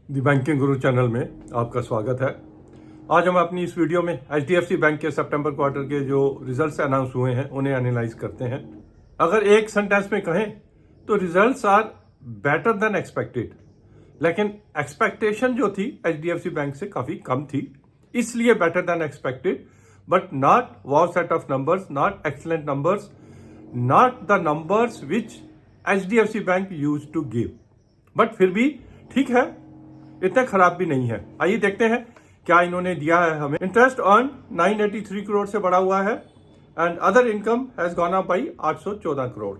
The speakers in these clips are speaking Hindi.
दी बैंकिंग गुरु चैनल में आपका स्वागत है। आज हम अपनी इस वीडियो में एचडीएफसी बैंक के सितंबर क्वार्टर के जो रिजल्ट्स अनाउंस हुए हैं उन्हें एनालाइज करते हैं। अगर एक सेंटेंस में कहें तो results are better than expected, लेकिन एक्सपेक्टेशन जो थी एचडीएफसी बैंक से काफी कम थी, इसलिए better than expected, but not wow set of numbers, not excellent numbers, not the numbers which HDFC bank use to give, बट फिर भी ठीक है, इतना खराब भी नहीं है। आइए देखते हैं क्या इन्होंने दिया है हमें। इंटरेस्ट अर्न 983 करोड़ से बढ़ा हुआ है and other income has gone up by 814 crore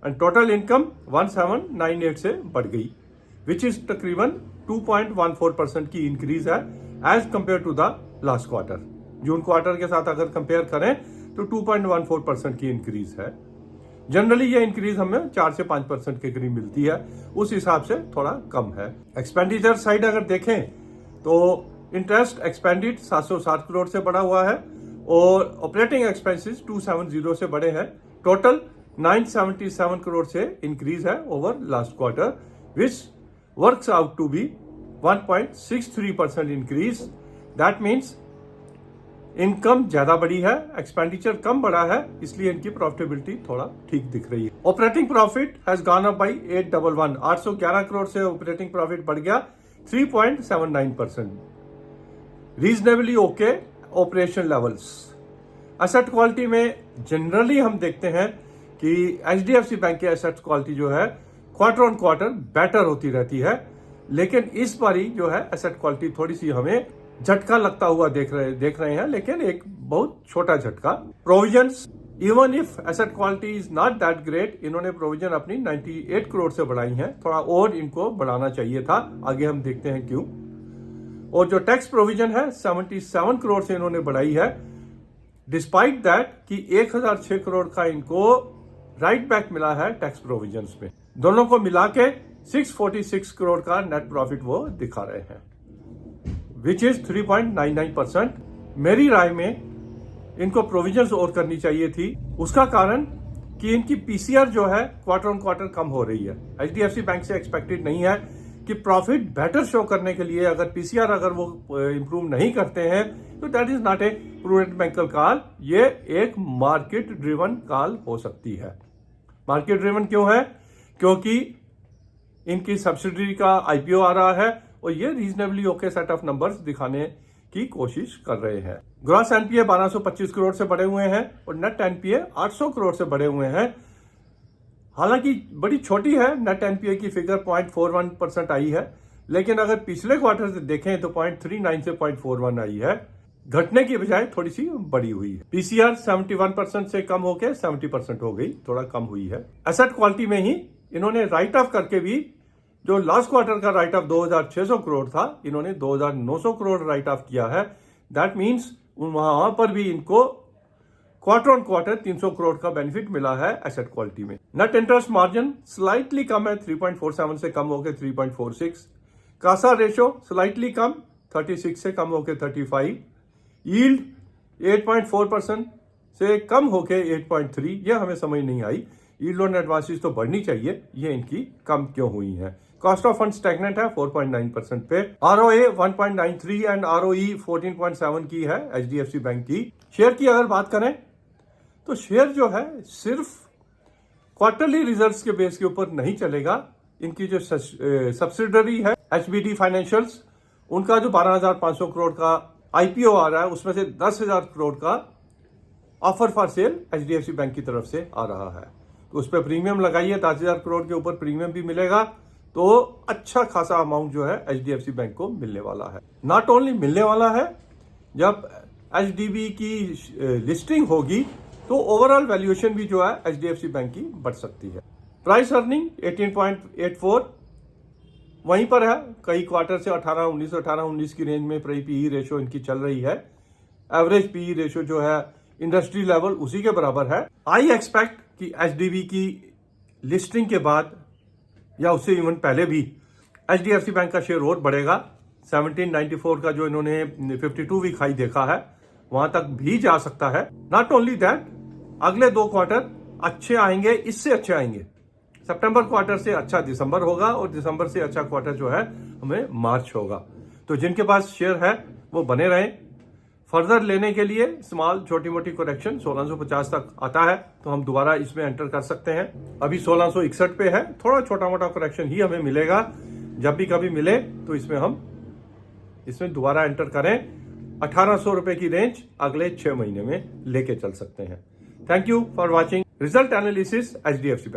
and total income 1798 से बढ़ गई, विच इज तकरीबन 2.14% की इंक्रीज है as compared to the last quarter. June quarter के साथ अगर कंपेयर करें तो 2.14% की इंक्रीज है। जनरली ये इंक्रीज हमें 4 से 5% के करीब मिलती है, उस हिसाब से थोड़ा कम है। एक्सपेंडिचर साइड अगर देखें तो इंटरेस्ट एक्सपेंडिड 760 करोड़ से बढ़ा हुआ है और ऑपरेटिंग एक्सपेंसेस 270 से बढ़े हैं। टोटल 977 करोड़ से इंक्रीज है over last quarter, which works out to be 1.63% increase. That means income ज्यादा बढ़ी है, एक्सपेंडिचर कम बढ़ा है, इसलिए इनकी प्रॉफिटेबिलिटी थोड़ा ठीक दिख रही है। Operating profit has gone up by 811 crore से ऑपरेटिंग प्रॉफिट बढ़ गया 3.79%। Reasonably okay operation levels. Asset quality में जनरली हम देखते हैं कि एचडीएफसी बैंक के एसेट क्वालिटी जो है क्वार्टर ऑन क्वार्टर बेटर होती रहती है, लेकिन इस बारी जो है एसेट क्वालिटी थोड़ी सी हमें झटका लगता हुआ देख रहे हैं, लेकिन एक बहुत छोटा झटका। Provisions, even if asset quality is not that great, इन्होंने प्रोविजन अपनी 98 करोड़ से बढ़ाई है, थोड़ा और इनको बढ़ाना चाहिए था, आगे हम देखते हैं क्यों। और जो टैक्स प्रोविजन है 77 करोड़ से इन्होंने बढ़ाई है, डिस्पाइट दैट कि 1006 करोड़ का इनको राइट बैक मिला है टैक्स प्रोविजंस में। दोनों को मिला के 646 करोड़ का नेट प्रॉफिट वो दिखा रहे हैं, विच इज 3.99%। मेरी राय में इनको प्रोविजंस और करनी चाहिए थी। उसका कारण कि इनकी पीसीआर जो है क्वार्टर ऑन क्वार्टर कम हो रही है। एचडीएफसी बैंक से एक्सपेक्टेड नहीं है कि प्रॉफिट बेटर शो करने के लिए अगर पीसीआर अगर वो इंप्रूव नहीं करते हैं तो that is not a prudent banker call, ये एक मार्केट ड्रिवन कॉल हो सकती है। मार्केट ड्रिवन क्यों है? क्योंकि इनकी सब्सिडरी का आईपीओ आ रहा है और ये reasonably okay set of numbers दिखाने की कोशिश कर रहे हैं। ग्रॉस एनपीए 1225 करोड़ से बढ़े हुए हैं और नेट एनपीए 800 करोड़ से बढ़े हुए हैं। हालांकि बड़ी छोटी है नेट एनपीए की फिगर, 0.41% आई है, लेकिन अगर पिछले क्वार्टर से देखें तो 0.39 से 0.41 आई है, घटने की बजाय थोड़ी सी बढ़ी हुई है। पीसीआर 71% से कम होकर 70% हो गई, थोड़ा कम हुई है। एसेट क्वालिटी में ही इन्होंने राइट ऑफ करके भी, जो लास्ट क्वार्टर का राइट ऑफ 2600 करोड़ था, इन्होंने 2900 करोड़ राइट ऑफ किया है। दैट मीन्स वहां पर भी इनको क्वार्टर ऑन क्वार्टर 300 करोड़ का बेनिफिट मिला है एसेट क्वालिटी में। नेट इंटरेस्ट मार्जिन स्लाइटली कम है, 3.47 से कम होकर 3.46। कासा रेशो स्लाइटली कम, 36 से कम होकर 35। यील्ड 8.4% से कम होकर 8.3। यह हमें समझ नहीं आई, यील्ड ऑन एडवांसेस तो बढ़नी चाहिए, ये इनकी कम क्यों हुई है। कॉस्ट ऑफ फंड स्टैग्नेंट है 4.9% पे। आरओए 1.93 एंड आरओई 14.7 की है एचडीएफसी बैंक की। शेयर की अगर बात करें तो शेयर जो है सिर्फ क्वार्टरली रिजल्ट्स के बेस के ऊपर नहीं चलेगा। इनकी जो सब्सिडरी है एचबीडी फाइनेंशियल्स, उनका जो 12,500 करोड़ का आईपीओ आ रहा है, उसमें से 10,000 करोड़ का offer for sale HDFC bank की तरफ से आ रहा है, तो उस पर प्रीमियम लगाइए, 10,000 करोड़ के ऊपर प्रीमियम भी मिलेगा, तो अच्छा खासा अमाउंट जो है एचडीएफसी बैंक को मिलने वाला है। नॉट ओनली मिलने वाला है, जब एचडीबी की लिस्टिंग होगी तो ओवरऑल वैल्यूएशन भी जो है एचडीएफसी बैंक की बढ़ सकती है। प्राइस अर्निंग 18.84 वहीं पर है, कई क्वार्टर से 18-19 की रेंज में पीई रेशो इनकी चल रही है। एवरेज पीई रेशो जो है इंडस्ट्री लेवल उसी के बराबर है। आई एक्सपेक्ट कि एचडीबी की लिस्टिंग के बाद या उससे इवन पहले भी एचडीएफसी बैंक का शेयर और बढ़ेगा। 1794 का जो इन्होंने 52 वीक हाई देखा है, वहां तक भी जा सकता है। नॉट ओनली दैट, अगले 2 क्वार्टर अच्छे आएंगे, इससे अच्छे आएंगे। सितंबर क्वार्टर से अच्छा दिसंबर होगा और दिसंबर से अच्छा क्वार्टर जो है हमें मार्च होगा। तो जिनके पास शेयर है वो बने रहें। फर्दर लेने के लिए स्मॉल छोटी मोटी करेक्शन 1650 तक आता है तो हम दोबारा इसमें एंटर कर सकते हैं। अभी 1661 पे है, थोड़ा छोटा मोटा करेक्शन ही हमें मिलेगा। जब भी कभी मिले तो इसमें दोबारा एंटर करें। 1800 रुपए की रेंज अगले 6 महीने में लेके चल सकते हैं। Thank you for watching result analysis HDFC bank.